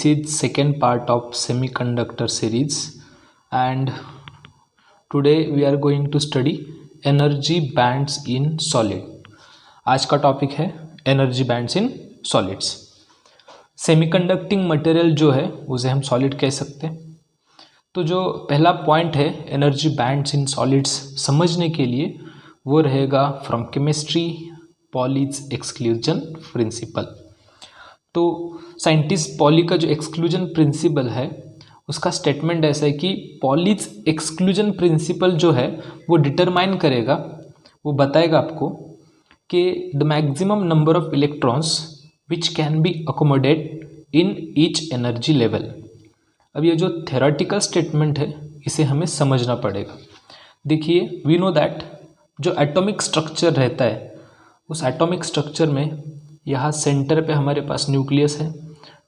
This is second part of semiconductor series, and today we are going to study energy bands in solid. आज का topic है energy bands in solids. Semiconducting material जो है उसे हम solid कह सकते हैं। तो जो पहला पॉइंट है एनर्जी बैंड्स इन सॉलिड्स समझने के लिए वो रहेगा from chemistry Pauli's exclusion principal. तो साइंटिस्ट पॉली का जो एक्सक्लूजन प्रिंसिपल है उसका स्टेटमेंट ऐसा है कि पॉलीज एक्सक्लूजन प्रिंसिपल जो है वो डिटरमाइन करेगा, वो बताएगा आपको कि the maximum number of electrons which can be accommodate in each energy level. अब ये जो थ्योरेटिकल स्टेटमेंट है इसे हमें समझना पड़ेगा। देखिए, वी नो दैट जो एटॉमिक स्ट्रक्चर रहता है उस एटॉमिक स्ट्रक्चर में यहाँ सेंटर पे हमारे पास न्यूक्लियस है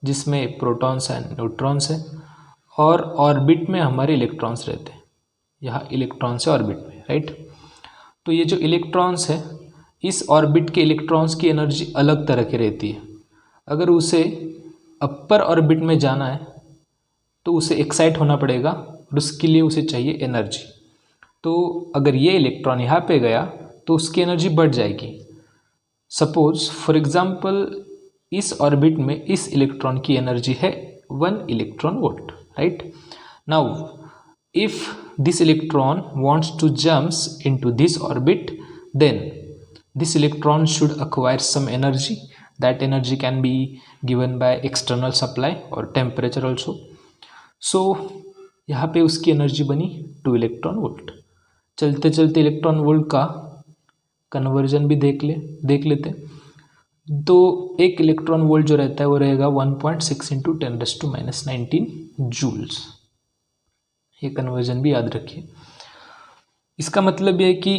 जिसमें प्रोटॉन्स एंड न्यूट्रॉन्स है, और ऑर्बिट में हमारे इलेक्ट्रॉन्स रहते हैं। यहाँ इलेक्ट्रॉन्स है ऑर्बिट में, राइट। तो ये जो इलेक्ट्रॉन्स है इस ऑर्बिट के इलेक्ट्रॉन्स की एनर्जी अलग तरह की रहती है। अगर उसे अपर ऑर्बिट में जाना है तो उसे एक्साइट होना पड़ेगा और उसके लिए उसे चाहिए एनर्जी। तो अगर ये इलेक्ट्रॉन यहाँ पे गया तो उसकी एनर्जी बढ़ जाएगी। सपोज फॉर एग्जाम्पल इस ऑर्बिट में इस इलेक्ट्रॉन की एनर्जी है 1 electron volt, right. Now if this electron wants to jumps into this orbit, then this electron should acquire some energy. That energy can be given by external supply or temperature also. So यहाँ पे उसकी energy बनी 2 electron volt. चलते चलते electron volt का conversion भी देख लेते। तो 1 इलेक्ट्रॉन वोल्ट जो रहता है वो रहेगा 1.6 इंटू 10⁻⁻19 जूल्स। ये कन्वर्जन भी याद रखिए। इसका मतलब ये है कि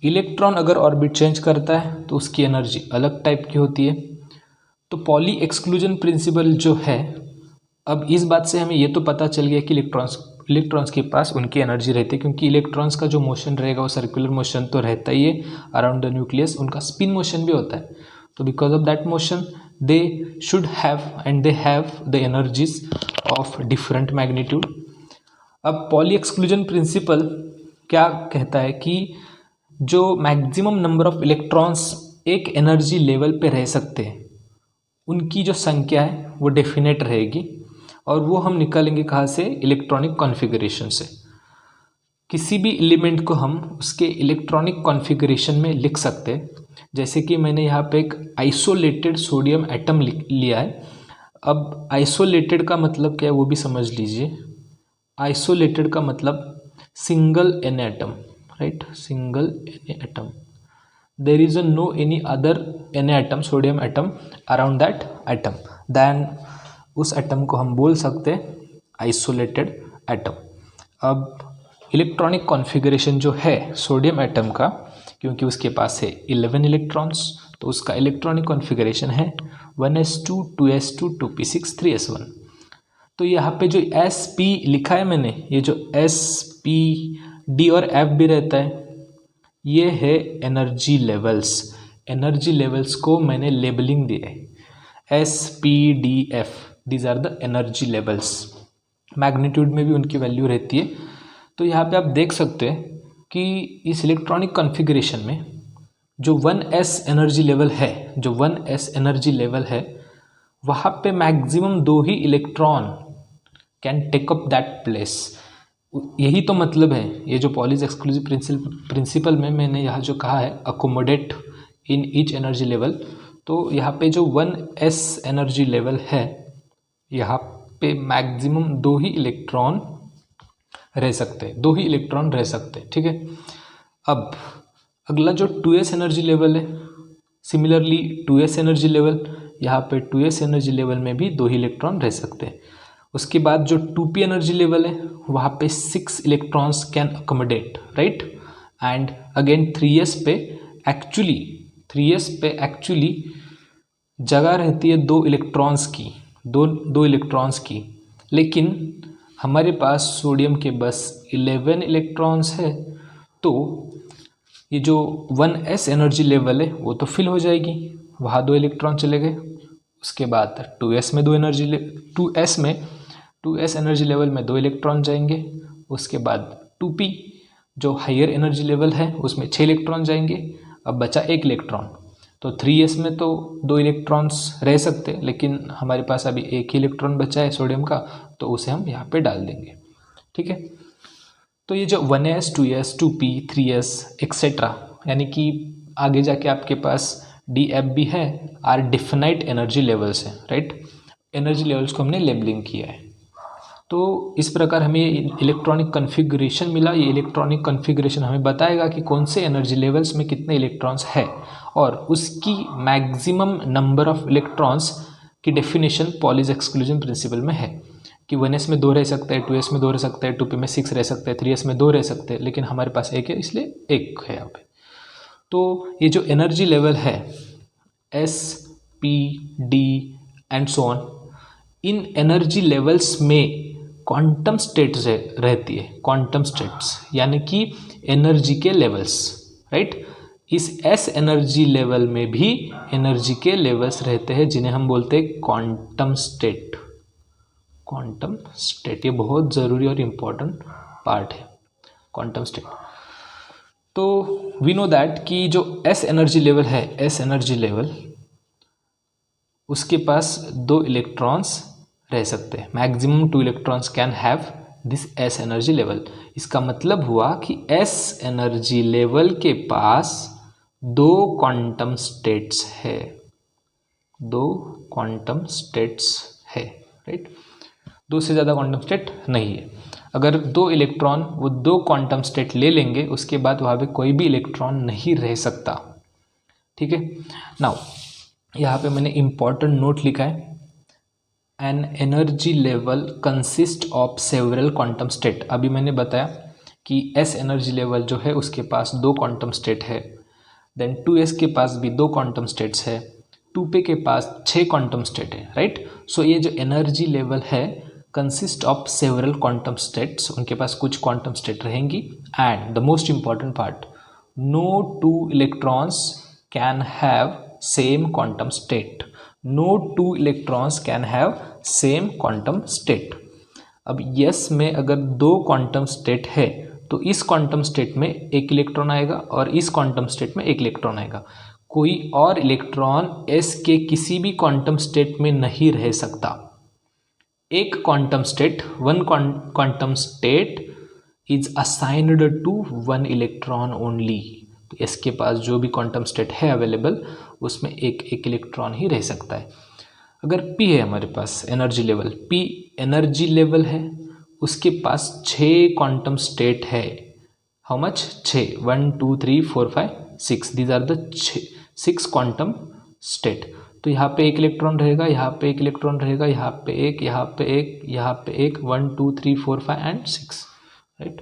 इलेक्ट्रॉन अगर ऑर्बिट चेंज करता है तो उसकी एनर्जी अलग टाइप की होती है। तो पॉली एक्सक्लूजन प्रिंसिपल जो है, अब इस बात से हमें ये तो पता चल गया कि इलेक्ट्रॉन्स के पास उनकी एनर्जी रहती है, क्योंकि इलेक्ट्रॉन्स का जो मोशन रहेगा वो सर्कुलर मोशन तो रहता ही है अराउंड द न्यूक्लियस, उनका स्पिन मोशन भी होता है। तो because of that motion they should have and they have the energies of different magnitude. अब पॉली एक्सक्लूजन प्रिंसिपल क्या कहता है कि जो मैक्सिमम नंबर ऑफ इलेक्ट्रॉन्स एक एनर्जी लेवल पे रह सकते हैं उनकी जो संख्या है वो डेफिनेट रहेगी, और वो हम निकालेंगे कहाँ से? इलेक्ट्रॉनिक कॉन्फ़िगरेशन से। किसी भी एलिमेंट को हम उसके इलेक्ट्रॉनिक कॉन्फ़िगरेशन में लिख सकते हैं। जैसे कि मैंने यहाँ पे एक आइसोलेटेड सोडियम एटम लिया है। अब आइसोलेटेड का मतलब क्या है वो भी समझ लीजिए। आइसोलेटेड का मतलब single an atom, right, single an atom. There is no any other an atom, sodium atom around that atom, then उस एटम को हम बोल सकते हैं आइसोलेटेड एटम। अब इलेक्ट्रॉनिक कॉन्फ़िगरेशन जो है सोडियम एटम का, क्योंकि उसके पास है 11 इलेक्ट्रॉन्स, तो उसका इलेक्ट्रॉनिक कॉन्फ़िगरेशन है 1s2 2s2 2p6 3s1। तो यहाँ पे जो sp लिखा है मैंने, ये जो sp d और f भी रहता है, ये है एनर्जी लेवल्स। एनर्जी लेवल्स को मैंने लेबलिंग दिया है SPDF, these are the energy levels. Magnitude में भी उनकी वैल्यू रहती है। तो यहाँ पे आप देख सकते हैं कि इस इलेक्ट्रॉनिक कॉन्फ़िगरेशन में जो 1s एनर्जी लेवल है, जो 1s एनर्जी लेवल है, वहाँ पे मैक्सिमम 2 ही electron can take up that place. यही तो मतलब है ये जो पॉलीज एक्सक्लूसिव प्रिंसिपल में मैंने यहाँ जो कहा है accommodate in each energy level. तो यहाँ पे जो 1s एनर्जी लेवल है यहाँ पे मैक्सिमम 2 ही इलेक्ट्रॉन रह सकते हैं, 2 ही इलेक्ट्रॉन रह सकते हैं, ठीक है। अब अगला जो 2s एनर्जी लेवल है, सिमिलरली 2s एनर्जी लेवल, यहाँ पे 2s एनर्जी लेवल में भी 2 ही इलेक्ट्रॉन रह सकते हैं। उसके बाद जो 2p एनर्जी लेवल है वहाँ पे 6 electrons can accommodate, right. And again 3s पे एक्चुअली जगह रहती है 2 इलेक्ट्रॉन्स की, दो इलेक्ट्रॉन्स की, लेकिन हमारे पास सोडियम के बस 11 इलेक्ट्रॉन्स है। तो ये जो 1s एनर्जी लेवल है वो तो फिल हो जाएगी, वहाँ 2 इलेक्ट्रॉन चले गए, उसके बाद 2s में 2s एनर्जी लेवल में 2 इलेक्ट्रॉन जाएंगे। उसके बाद 2p जो हायर एनर्जी लेवल है उसमें 6 इलेक्ट्रॉन जाएंगे। अब बचा 1 इलेक्ट्रॉन, तो 3s में तो 2 इलेक्ट्रॉन्स रह सकते, लेकिन हमारे पास अभी 1 ही इलेक्ट्रॉन बचा है सोडियम का, तो उसे हम यहाँ पे डाल देंगे। ठीक है, तो ये जो 1s 2s 2p 3s etcetera, यानी कि आगे जाके आपके पास DF भी है, आर डिफिनाइट एनर्जी लेवल्स हैं, राइट। एनर्जी लेवल्स को हमने लेबलिंग किया है। तो इस प्रकार हमें इलेक्ट्रॉनिक कन्फिगरेशन मिला। ये इलेक्ट्रॉनिक कन्फिगरेशन हमें बताएगा कि कौन से एनर्जी लेवल्स में कितने इलेक्ट्रॉन्स है, और उसकी मैक्सिमम नंबर ऑफ इलेक्ट्रॉन्स की डेफिनेशन पॉलीज एक्सक्लूजन प्रिंसिपल में है कि 1s में 2 रह सकते हैं, 2s में 2 रह सकते हैं, 2p में 6 रह सकते हैं, 3s में 2 रह सकते हैं, लेकिन हमारे पास 1 है, इसलिए 1 है यहाँ पे। तो ये जो एनर्जी लेवल है S, P, D and so on, in energy levels में क्वांटम स्टेट्स रहती है, क्वांटम स्टेट्स यानी कि एनर्जी के लेवल्स, राइट। इस S एनर्जी लेवल में भी एनर्जी के लेवल्स रहते हैं जिन्हें हम बोलते हैं क्वांटम स्टेट। क्वांटम स्टेट ये बहुत ज़रूरी और इम्पोर्टेंट पार्ट है, क्वांटम स्टेट। तो वी नो दैट कि जो S एनर्जी लेवल है, S एनर्जी लेवल, उसके पास 2 इलेक्ट्रॉन्स रह सकते हैं। Maximum 2 electrons can have this S energy level. इसका मतलब हुआ कि S एनर्जी लेवल के पास 2 क्वांटम स्टेट्स है, 2 क्वांटम स्टेट्स है, राइट। 2 से ज़्यादा क्वांटम स्टेट नहीं है। अगर 2 इलेक्ट्रॉन वो 2 क्वांटम स्टेट ले लेंगे, उसके बाद वहाँ पे कोई भी इलेक्ट्रॉन नहीं रह सकता। ठीक है, नाउ यहाँ पे मैंने इम्पॉर्टेंट नोट लिखा है, an energy level consist of several quantum state. अभी मैंने बताया कि S एनर्जी लेवल जो है उसके पास 2 क्वांटम स्टेट है, देन 2s के पास भी 2 क्वांटम स्टेट्स है, 2p के पास 6 क्वांटम स्टेट है, राइट। सो ये जो एनर्जी लेवल है consist of several quantum states, उनके पास कुछ क्वांटम स्टेट रहेंगी। And the most important part, no 2 electrons can have same quantum state, no 2 electrons can have same quantum state. अब यस में अगर 2 क्वांटम स्टेट है तो इस क्वांटम स्टेट में 1 इलेक्ट्रॉन आएगा और इस क्वांटम स्टेट में 1 इलेक्ट्रॉन आएगा। कोई और इलेक्ट्रॉन S के किसी भी क्वांटम स्टेट में नहीं रह सकता। एक quantum state, 1 quantum state is assigned to 1 electron only. तो S के पास जो भी क्वांटम स्टेट है अवेलेबल, उसमें एक इलेक्ट्रॉन ही रह सकता है। अगर P है हमारे पास energy level, P energy level है, उसके पास 6 क्वांटम स्टेट है। How much? 6, 1 2 3 4 5 6, these are the 6 quantum state. तो यहाँ पे 1 इलेक्ट्रॉन रहेगा, यहाँ पे 1 इलेक्ट्रॉन रहेगा, यहाँ पे 1, यहाँ पे 1, यहाँ पे 1, 1 2 3 4 5 एंड 6, राइट।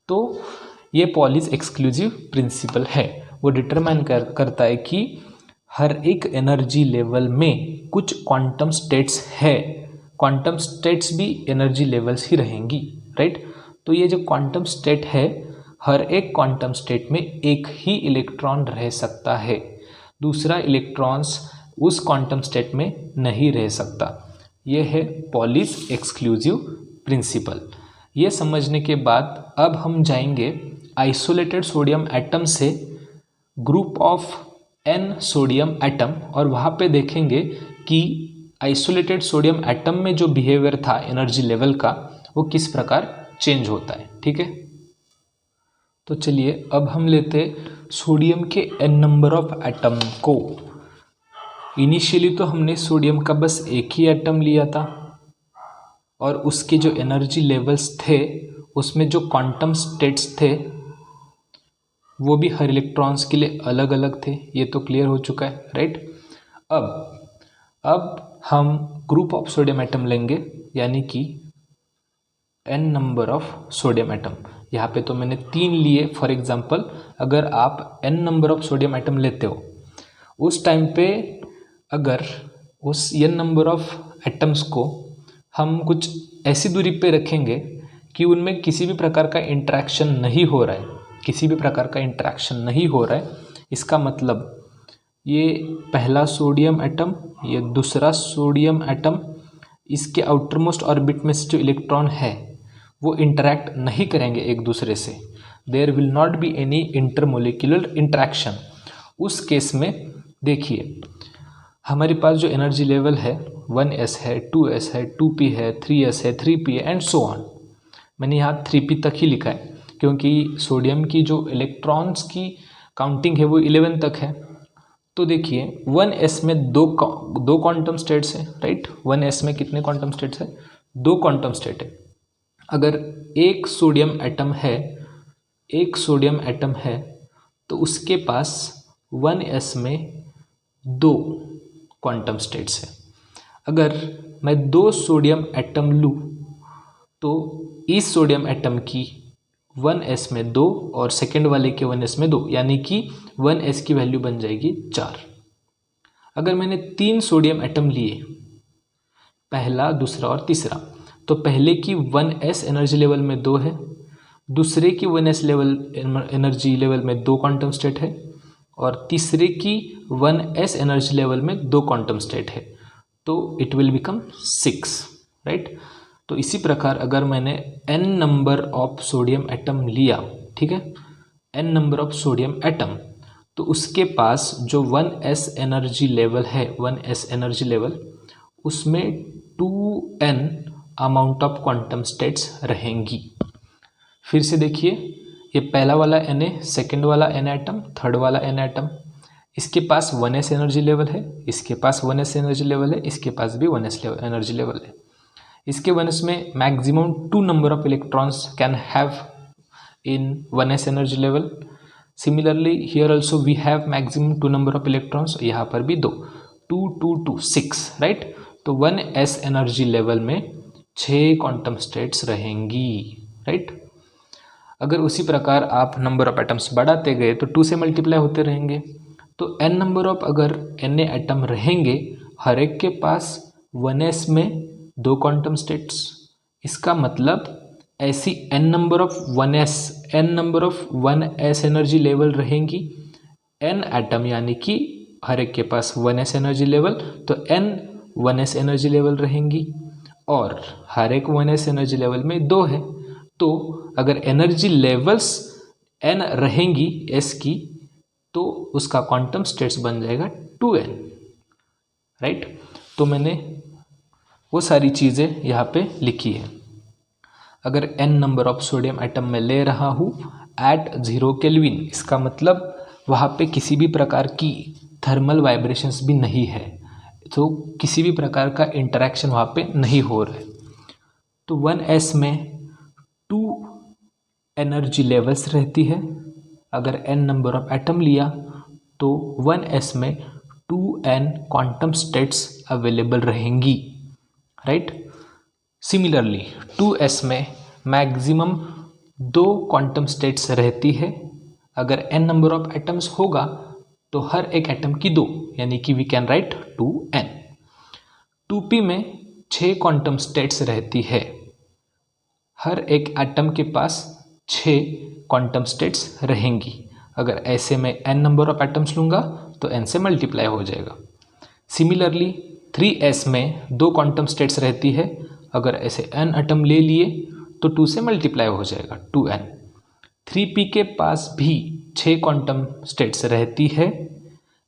तो ये पॉलीज एक्सक्लूसिव प्रिंसिपल है, वो डिटरमाइन करता है कि हर एक एनर्जी लेवल में कुछ क्वांटम स्टेट्स है, क्वांटम स्टेट्स भी एनर्जी लेवल्स ही रहेंगी, राइट। तो ये जो क्वांटम स्टेट है, हर एक क्वांटम स्टेट में एक ही इलेक्ट्रॉन रह सकता है, दूसरा इलेक्ट्रॉन्स उस क्वांटम स्टेट में नहीं रह सकता। ये है पॉलीज एक्सक्लूसिव प्रिंसिपल। ये समझने के बाद अब हम जाएंगे आइसोलेटेड सोडियम एटम से group of n sodium atom, और वहाँ पे देखेंगे कि आइसोलेटेड सोडियम एटम में जो बिहेवियर था एनर्जी लेवल का, वो किस प्रकार चेंज होता है। ठीक है, तो चलिए अब हम लेते सोडियम के n नंबर ऑफ एटम को। इनिशियली तो हमने सोडियम का बस एक ही एटम लिया था और उसके जो एनर्जी लेवल्स थे उसमें जो क्वांटम स्टेट्स थे वो भी हर इलेक्ट्रॉन्स के लिए अलग अलग थे। ये तो क्लियर हो चुका है, राइट। अब हम ग्रुप ऑफ सोडियम एटम लेंगे, यानी कि n number of sodium atom. यहाँ पे तो मैंने 3 लिए। फॉर एग्जांपल, अगर आप n number of sodium atom लेते हो, उस टाइम पे अगर उस n नंबर ऑफ एटम्स को हम कुछ ऐसी दूरी पे रखेंगे कि उनमें किसी भी प्रकार का इंटरेक्शन नहीं हो रहा है, किसी भी प्रकार का इंटरेक्शन नहीं हो रहा है, इसका मतलब ये पहला सोडियम एटम, ये दूसरा सोडियम एटम, इसके आउटर मोस्ट ऑर्बिट में से जो इलेक्ट्रॉन है वो इंटरैक्ट नहीं करेंगे एक दूसरे से, there will not be any intermolecular interaction. उस केस में देखिए हमारे पास जो एनर्जी लेवल है 1s है, 2s है, 2p है, 3s है, 3p है एंड सो ऑन। मैंने यहाँ 3p तक ही लिखा है क्योंकि सोडियम की जो इलेक्ट्रॉन्स की काउंटिंग है वो 11 तक है। तो देखिए 1s में दो क्वांटम स्टेट्स हैं, राइट। 1s में कितने क्वांटम स्टेट्स हैं? 2 क्वांटम स्टेट है। अगर एक सोडियम एटम है तो उसके पास 1s में 2 क्वांटम स्टेट्स हैं। अगर मैं 2 सोडियम एटम लूँ तो इस सोडियम एटम की 1s में 2 और सेकेंड वाले के 1s में 2, यानी कि 1s की वैल्यू बन जाएगी 4। अगर मैंने 3 सोडियम एटम लिए, पहला, दूसरा और तीसरा, तो पहले की 1s एनर्जी लेवल में 2 है, दूसरे की 1s एनर्जी लेवल में 2 क्वांटम स्टेट है और तीसरे की 1s एनर्जी लेवल में 2 क्वांटम स्टेट है, तो इट विल बिकम 6, राइट। तो इसी प्रकार अगर मैंने n number of sodium atom लिया, ठीक है, n number of sodium atom, तो उसके पास जो 1s एनर्जी लेवल है, 1s एनर्जी लेवल, उसमें 2n amount of quantum states रहेंगी। फिर से देखिए, ये पहला वाला Na, सेकेंड वाला n एटम, थर्ड वाला n एटम, इसके पास 1s एनर्जी लेवल है, इसके पास 1s एनर्जी लेवल है, इसके पास भी 1s एनर्जी लेवल है। इसके 1s में maximum 2 number of electrons can have in 1s energy level. Similarly here also we have maximum 2 number of electrons, यहाँ पर भी 2, 2 2 2 6, राइट। तो 1s एनर्जी लेवल में 6 क्वांटम स्टेट्स रहेंगी, राइट। अगर उसी प्रकार आप नंबर ऑफ एटम्स बढ़ाते गए तो 2 से मल्टीप्लाई होते रहेंगे। तो n नंबर ऑफ अगर Na एटम रहेंगे, हर एक के पास 1s में 2 क्वांटम स्टेट्स, इसका मतलब ऐसी n number of 1s energy level रहेंगी, n एटम यानी कि हर एक के पास 1s एनर्जी लेवल, तो n 1s एनर्जी लेवल रहेंगी और हर एक 1s एनर्जी लेवल में 2 है। तो अगर एनर्जी लेवल्स n रहेंगी s की, तो उसका क्वांटम स्टेट्स बन जाएगा 2n, राइट। तो मैंने वो सारी चीज़ें यहाँ पे लिखी है। अगर n number of sodium atom में ले रहा हूँ एट 0 केल्विन, इसका मतलब वहाँ पे किसी भी प्रकार की थर्मल वाइब्रेशंस भी नहीं है, तो किसी भी प्रकार का इंटरेक्शन वहाँ पे नहीं हो रहा है। तो 1s में 2 एनर्जी लेवल्स रहती है। अगर n नंबर ऑफ एटम लिया तो 1s में 2n क्वांटम स्टेट्स अवेलेबल रहेंगी, राइट। सिमिलरली 2s में मैक्सिमम 2 क्वांटम स्टेट्स रहती है। अगर n नंबर ऑफ एटम्स होगा तो हर एक एटम की 2, यानी कि we can write 2n। 2p में 6 क्वांटम स्टेट्स रहती है। हर एक एटम के पास 6 क्वांटम स्टेट्स रहेंगी। अगर ऐसे में n नंबर ऑफ एटम्स लूँगा तो n से मल्टीप्लाई हो जाएगा। सिमिलरली 3s में 2 क्वांटम स्टेट्स रहती है। अगर ऐसे n एटम ले लिए तो 2 से मल्टीप्लाई हो जाएगा 2n। 3p के पास भी 6 क्वांटम स्टेट्स रहती है।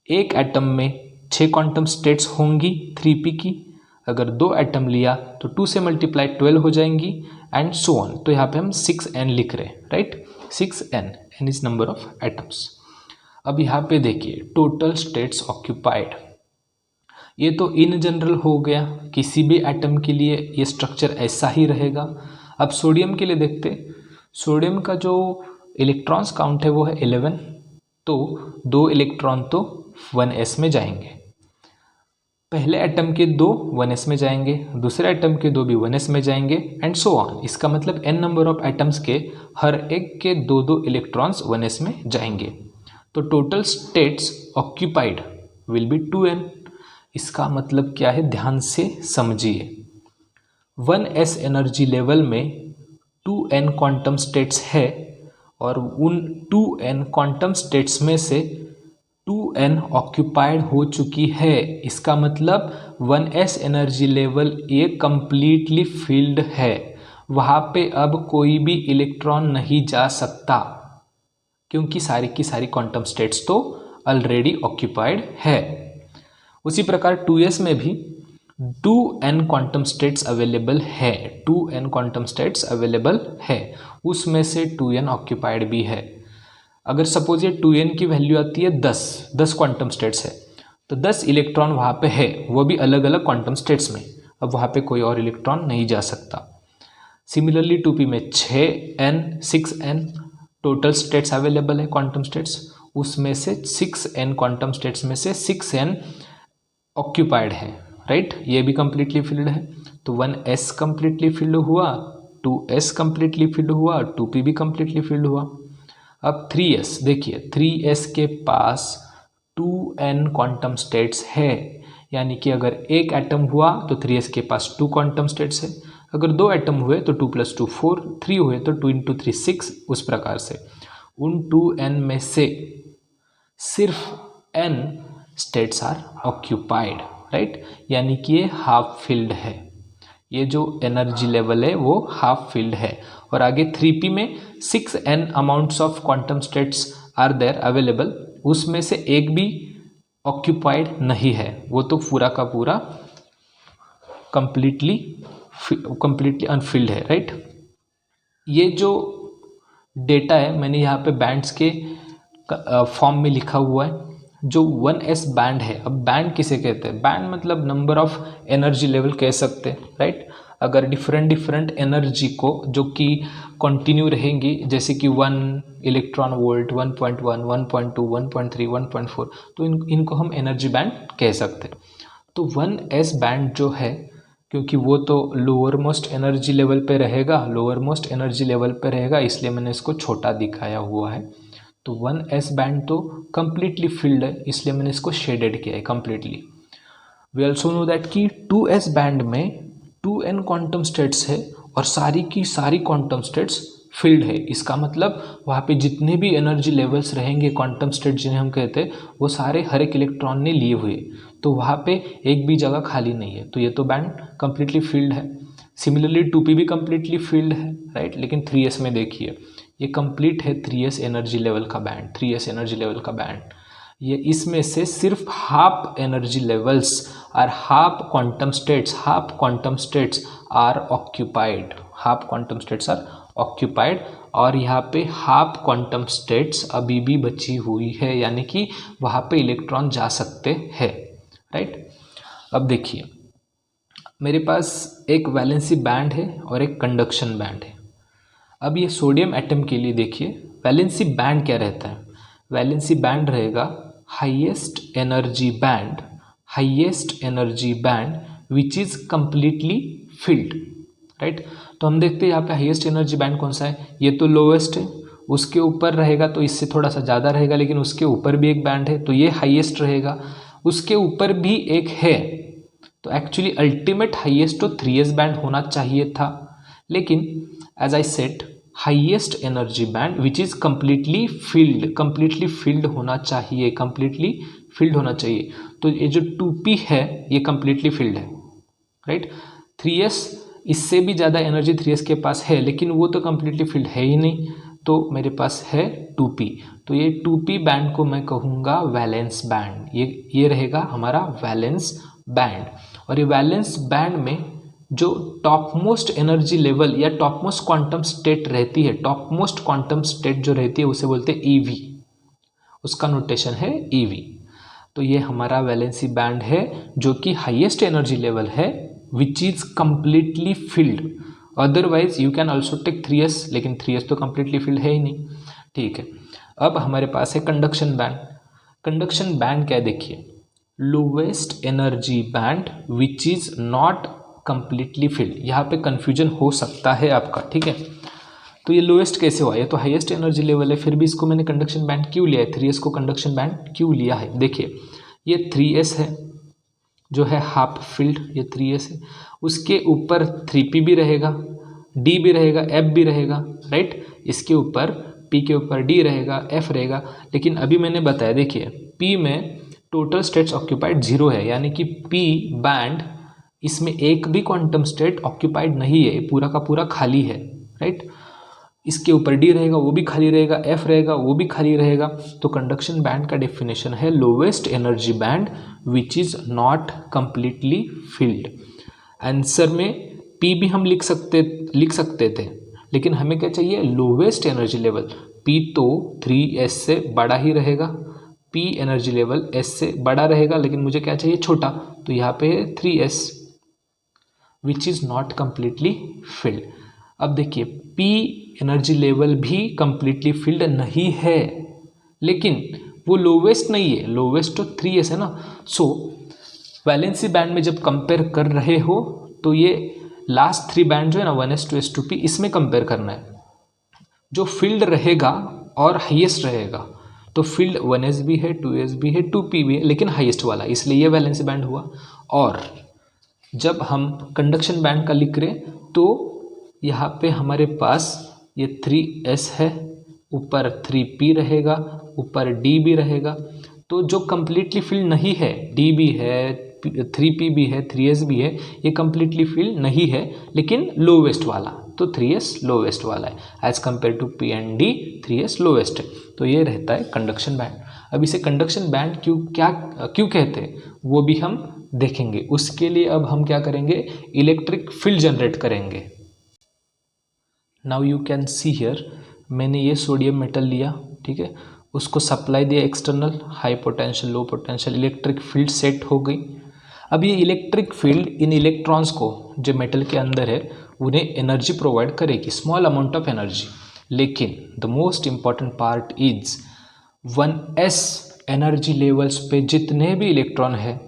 एक एटम में 6 क्वांटम स्टेट्स होंगी 3p की। अगर 2 एटम लिया तो 2 से मल्टीप्लाई 12 हो जाएंगी एंड सो ऑन। तो यहाँ पे हम 6n लिख रहे हैं, right. 6n, n is number of atoms. अब यहाँ पे देखिए टोटल स्टेट्स ऑक्यूपाइड, ये तो इन जनरल हो गया, किसी भी एटम के लिए ये स्ट्रक्चर ऐसा ही रहेगा। अब सोडियम के लिए देखते, सोडियम का जो इलेक्ट्रॉन्स काउंट है वो है 11, तो 2 इलेक्ट्रॉन तो 1s में जाएंगे। पहले एटम के 2 1s में जाएंगे, दूसरे एटम के 2 भी 1s में जाएंगे एंड सो ऑन। इसका मतलब n नंबर ऑफ एटम्स के हर एक के 2 इलेक्ट्रॉन्स 1s में जाएंगे। तो total states occupied will be 2n। इसका मतलब क्या है, ध्यान से समझिए। 1s एनर्जी लेवल में 2n क्वांटम स्टेट्स है और उन 2n क्वांटम स्टेट्स में से 2n ऑक्यूपाइड हो चुकी है। इसका मतलब 1s एनर्जी लेवल ये कंप्लीटली फिल्ड है, वहाँ पे अब कोई भी इलेक्ट्रॉन नहीं जा सकता, क्योंकि सारी की सारी क्वांटम स्टेट्स तो ऑलरेडी ऑक्यूपाइड है। उसी प्रकार 2s में भी 2n क्वांटम स्टेट्स अवेलेबल है, 2n क्वांटम स्टेट्स अवेलेबल है, उसमें से 2n ऑक्यूपाइड भी है। अगर सपोज ये 2n की वैल्यू आती है 10 क्वांटम स्टेट्स है, तो 10 इलेक्ट्रॉन वहाँ पे है, वो भी अलग अलग क्वांटम स्टेट्स में, अब वहाँ पे कोई और इलेक्ट्रॉन नहीं जा सकता। सिमिलरली 2p में 6n टोटल स्टेट्स अवेलेबल है क्वांटम स्टेट्स, उसमें से 6n क्वांटम स्टेट्स में से 6n ऑक्यूपाइड है, राइट, ये भी कंप्लीटली फिल्ड है। तो 1s कंप्लीटली फिल्ड हुआ, 2s कंप्लीटली फिल्ड हुआ, 2p भी कंप्लीटली फिल्ड हुआ। अब 3s देखिए, 3s के पास 2n क्वांटम स्टेट्स है, यानी कि अगर एक एटम हुआ तो 3s के पास 2 क्वांटम स्टेट्स है, अगर 2 एटम हुए तो 2 + 2 4, 3 हुए तो 2 × 3 6, उस प्रकार से उन 2n में से सिर्फ n states are occupied, right, यानी कि ये हाफ फिल्ड है, ये जो एनर्जी लेवल है वो हाफ फिल्ड है। और आगे 3p में 6n amounts of quantum states are there available, उसमें से एक भी ऑक्यूपाइड नहीं है, वो तो पूरा का पूरा कंप्लीटली अनफिल्ड है, राइट। ये जो डेटा है मैंने यहाँ पे बैंड्स के फॉर्म में लिखा हुआ है। जो 1s बैंड है, अब बैंड किसे कहते हैं, बैंड मतलब नंबर ऑफ एनर्जी लेवल कह सकते हैं, राइट। अगर डिफरेंट एनर्जी को जो कि कंटिन्यू रहेंगी, जैसे कि 1 इलेक्ट्रॉन वोल्ट, 1.1, 1.2, 1.3, 1.4, तो इनको हम एनर्जी बैंड कह सकते हैं। तो 1s बैंड जो है, क्योंकि वो तो लोअर मोस्ट एनर्जी लेवल पे रहेगा, इसलिए मैंने इसको छोटा दिखाया हुआ है। तो 1s बैंड तो कंप्लीटली फिल्ड है, इसलिए मैंने इसको शेडेड किया है completely. We also know that कि 2s बैंड में 2n क्वांटम स्टेट्स है और सारी की सारी क्वांटम स्टेट्स फील्ड है। इसका मतलब वहाँ पे जितने भी एनर्जी लेवल्स रहेंगे, क्वांटम स्टेट जिन्हें हम कहते हैं, वो सारे हर एक इलेक्ट्रॉन ने लिए हुए, तो वहाँ पे एक भी जगह खाली नहीं है, तो ये तो बैंड कंप्लीटली फील्ड है। सिमिलरली 2p भी कंप्लीटली फील्ड है, राइट, लेकिन 3s में देखिए ये कंप्लीट है 3s एनर्जी लेवल का बैंड, 3s एनर्जी लेवल का बैंड, ये इसमें से सिर्फ हाफ एनर्जी लेवल्स और half quantum states are occupied, half quantum states are occupied, और यहाँ पे हाफ क्वांटम स्टेट्स अभी भी बची हुई है, यानी कि वहाँ पे इलेक्ट्रॉन जा सकते हैं, राइट। अब देखिए मेरे पास एक वैलेंसी बैंड है और एक कंडक्शन बैंड है। अब ये सोडियम एटम के लिए देखिए वैलेंसी बैंड क्या रहता है, वैलेंसी बैंड रहेगा highest energy band which is completely field, right. तो हम देखते हैं यहाँ पे हाईएस्ट एनर्जी बैंड कौन सा है, ये तो लोवेस्ट है, उसके ऊपर रहेगा तो इससे थोड़ा सा ज़्यादा रहेगा, लेकिन उसके ऊपर भी एक बैंड है तो ये हाईएस्ट रहेगा, उसके ऊपर भी एक है, तो एक्चुअली अल्टीमेट हाईएस्ट तो 3s बैंड होना चाहिए था, लेकिन as I said highest energy band which is completely filled होना चाहिए, तो ये जो 2p है ये कंप्लीटली फिल्ड है, राइट। 3s इससे भी ज़्यादा एनर्जी 3s के पास है, लेकिन वो तो कंप्लीटली फिल्ड है ही नहीं, तो मेरे पास है 2p, तो ये 2p बैंड को मैं कहूँगा वैलेंस बैंड, ये रहेगा हमारा वैलेंस बैंड। और ये वैलेंस बैंड में जो टॉप मोस्ट एनर्जी लेवल या टॉप मोस्ट क्वांटम स्टेट रहती है, टॉप मोस्ट क्वांटम स्टेट जो रहती है उसे बोलते हैं EV, उसका नोटेशन है EV। तो ये हमारा वैलेंसी बैंड है जो कि हाईएस्ट एनर्जी लेवल है which is completely filled, otherwise you can also take 3s, लेकिन 3s तो कंप्लीटली फिल्ड है ही नहीं, ठीक है। अब हमारे पास है कंडक्शन बैंड। कंडक्शन बैंड क्या है देखिए, lowest energy band which is not completely filled, यहाँ पे कन्फ्यूजन हो सकता है आपका, ठीक है। तो ये लोएस्ट कैसे हुआ, ये तो हाईएस्ट एनर्जी लेवल है, फिर भी इसको मैंने कंडक्शन बैंड क्यों लिया है, 3s को कंडक्शन बैंड क्यों लिया है, देखिए ये 3s है जो है हाफ फील्ड, ये 3s है, उसके ऊपर 3p भी रहेगा, d भी रहेगा, f भी रहेगा, राइट, इसके ऊपर P के ऊपर D रहेगा, F रहेगा। लेकिन अभी मैंने बताया, देखिए P में टोटल स्टेट्स ऑक्यूपाइड 0 है, यानी कि P बैंड इसमें एक भी क्वांटम स्टेट ऑक्यूपाइड नहीं है, पूरा का पूरा खाली है, राइट। इसके ऊपर D रहेगा, वो भी खाली रहेगा, F रहेगा, वो भी खाली रहेगा। तो कंडक्शन बैंड का डेफिनेशन है lowest energy band which is not completely filled. Answer में P भी हम लिख सकते थे, लेकिन हमें क्या चाहिए, लोवेस्ट एनर्जी लेवल। P तो 3s से बड़ा ही रहेगा, P एनर्जी लेवल s से बड़ा रहेगा, लेकिन मुझे क्या चाहिए, छोटा। तो यहाँ पे है 3s which is not completely field. अब देखिए P एनर्जी लेवल भी कम्प्लीटली फिल्ड नहीं है, लेकिन वो लोवेस्ट नहीं है, लोवेस्ट तो 3s है ना। सो वैलेंसी बैंड में जब कंपेयर कर रहे हो तो ये लास्ट 3 बैंड जो है ना 1s 2s 2p, इसमें कंपेयर करना है। जो फील्ड रहेगा और हाईएस्ट रहेगा, तो फील्ड 1s भी है, 2s भी है, 2p भी है, लेकिन हाईएस्ट वाला, इसलिए ये वैलेंसी बैंड हुआ। और जब हम कंडक्शन बैंड का लिख रहे तो यहाँ पे हमारे पास ये 3s है, ऊपर 3p रहेगा, ऊपर d भी रहेगा। तो जो कम्प्लीटली फिल्ड नहीं है, d भी है, 3p भी है, 3s भी है, ये कम्प्लीटली फिल्ड नहीं है, लेकिन लोवेस्ट वाला, तो 3s लोवेस्ट वाला है as compare to p and d, 3s lowest है। तो ये रहता है कंडक्शन बैंड। अब इसे कंडक्शन बैंड क्यों कहते हैं वो भी हम देखेंगे। उसके लिए अब हम क्या करेंगे, इलेक्ट्रिक फील्ड जनरेट करेंगे। Now you can see here, मैंने ये सोडियम मेटल लिया, ठीक है, उसको सप्लाई दिया external, high potential, low potential, electric field set हो गई। अब ये इलेक्ट्रिक फील्ड इन इलेक्ट्रॉन्स को जो मेटल के अंदर है उन्हें एनर्जी प्रोवाइड करेगी, स्मॉल अमाउंट ऑफ एनर्जी। लेकिन the most important part is 1s energy levels पे जितने भी इलेक्ट्रॉन है,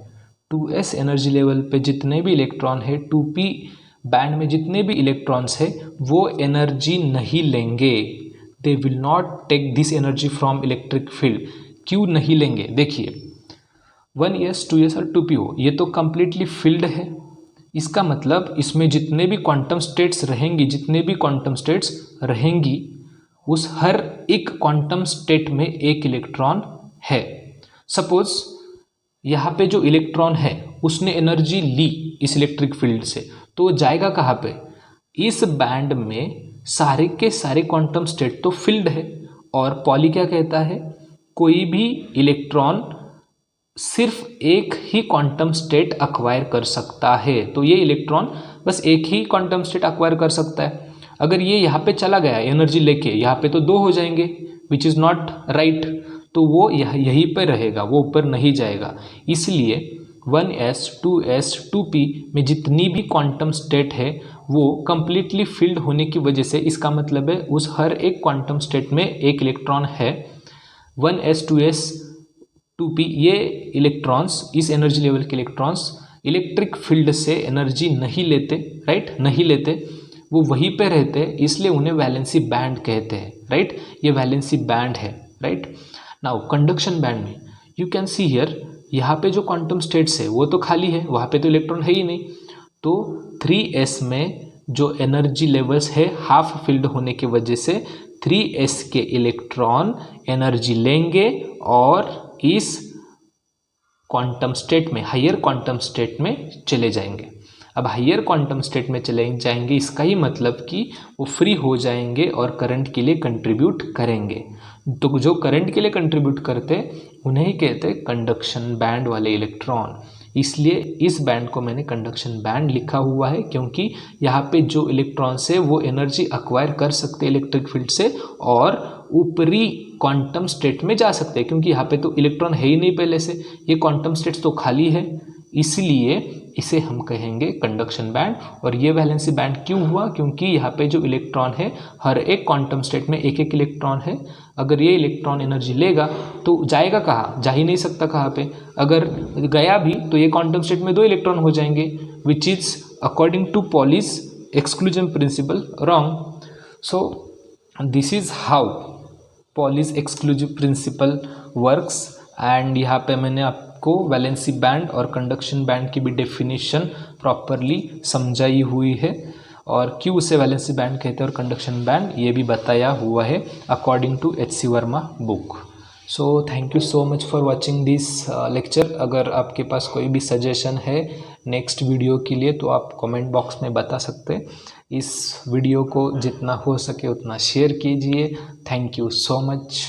2s एनर्जी लेवल पे जितने भी इलेक्ट्रॉन है, 2p बैंड में जितने भी इलेक्ट्रॉन्स है, वो एनर्जी नहीं लेंगे। They will not take this energy from electric field. क्यों नहीं लेंगे, देखिए 1s 2s और 2p हो, ये तो कम्प्लीटली फिल्ड है। इसका मतलब इसमें जितने भी क्वांटम स्टेट्स रहेंगी, उस हर एक क्वांटम स्टेट में एक इलेक्ट्रॉन है। सपोज यहाँ पे जो इलेक्ट्रॉन है उसने एनर्जी ली इस इलेक्ट्रिक फील्ड से, तो वो जाएगा कहाँ पे, इस बैंड में सारे के सारे क्वांटम स्टेट तो फिल्ड है। और पॉली क्या कहता है, कोई भी इलेक्ट्रॉन सिर्फ एक ही क्वांटम स्टेट अक्वायर कर सकता है। तो ये इलेक्ट्रॉन बस एक ही क्वांटम स्टेट अक्वायर कर सकता है। अगर ये यहाँ पे चला गया एनर्जी लेके, यहाँ पे तो 2 हो जाएंगे, विच इज़ नॉट राइट। तो वो यहीं पे रहेगा, वो ऊपर नहीं जाएगा। इसलिए 1s 2s 2p में जितनी भी क्वांटम स्टेट है वो कम्प्लीटली फिल्ड होने की वजह से, इसका मतलब है उस हर एक क्वांटम स्टेट में एक इलेक्ट्रॉन है। 1s 2s 2p ये इलेक्ट्रॉन्स, इस एनर्जी लेवल के इलेक्ट्रॉन्स इलेक्ट्रिक फील्ड से एनर्जी नहीं लेते, राइट, नहीं लेते, वो वहीं पे रहते हैं, इसलिए उन्हें वैलेंसी बैंड कहते हैं, राइट। ये वैलेंसी बैंड है, राइट। नाउ कंडक्शन बैंड में यू कैन सी हियर, यहाँ पे जो क्वांटम स्टेट्स है वो तो खाली है, वहाँ पे तो इलेक्ट्रॉन है ही नहीं। तो 3s में जो एनर्जी लेवल्स है हाफ फिल्ड होने की वजह से 3s के इलेक्ट्रॉन एनर्जी लेंगे और इस क्वांटम स्टेट में, हायर क्वांटम स्टेट में चले जाएंगे। अब हायर क्वांटम स्टेट में चले जाएंगे, इसका ही मतलब कि वो फ्री हो जाएंगे और करंट के लिए कंट्रीब्यूट करेंगे। तो जो करंट के लिए कंट्रीब्यूट करते उन्हें ही कहते हैं कंडक्शन बैंड वाले इलेक्ट्रॉन। इसलिए इस बैंड को मैंने कंडक्शन बैंड लिखा हुआ है, क्योंकि यहाँ पे जो इलेक्ट्रॉन्स है वो एनर्जी अक्वायर कर सकते हैं इलेक्ट्रिक फील्ड से और ऊपरी क्वांटम स्टेट में जा सकते हैं, क्योंकि यहाँ पे तो इलेक्ट्रॉन है ही नहीं पहले से, ये क्वांटम स्टेट्स तो खाली है, इसलिए इसे हम कहेंगे कंडक्शन बैंड। और ये वैलेंसी बैंड क्यों हुआ, क्योंकि यहाँ पे जो इलेक्ट्रॉन है हर एक क्वांटम स्टेट में एक एक इलेक्ट्रॉन है। अगर ये इलेक्ट्रॉन एनर्जी लेगा तो जाएगा कहाँ, जा ही नहीं सकता कहाँ पे, अगर गया भी तो ये क्वांटम स्टेट में 2 इलेक्ट्रॉन हो जाएंगे, which is according to Pauli's exclusion principle wrong. So this is how Pauli's exclusive principle works. And यहाँ पे मैंने आपको वैलेंसी बैंड और कंडक्शन बैंड की भी डेफिनेशन प्रॉपरली समझाई हुई है। और क्यों उसे वैलेंसी बैंड कहते हैं और कंडक्शन बैंड, ये भी बताया हुआ है according to H.C. Verma book. So thank you so much for watching this lecture. अगर आपके पास कोई भी सजेशन है नेक्स्ट वीडियो के लिए तो आप कमेंट बॉक्स में बता सकते हैं। इस वीडियो को जितना हो सके उतना शेयर कीजिए। Thank you so much.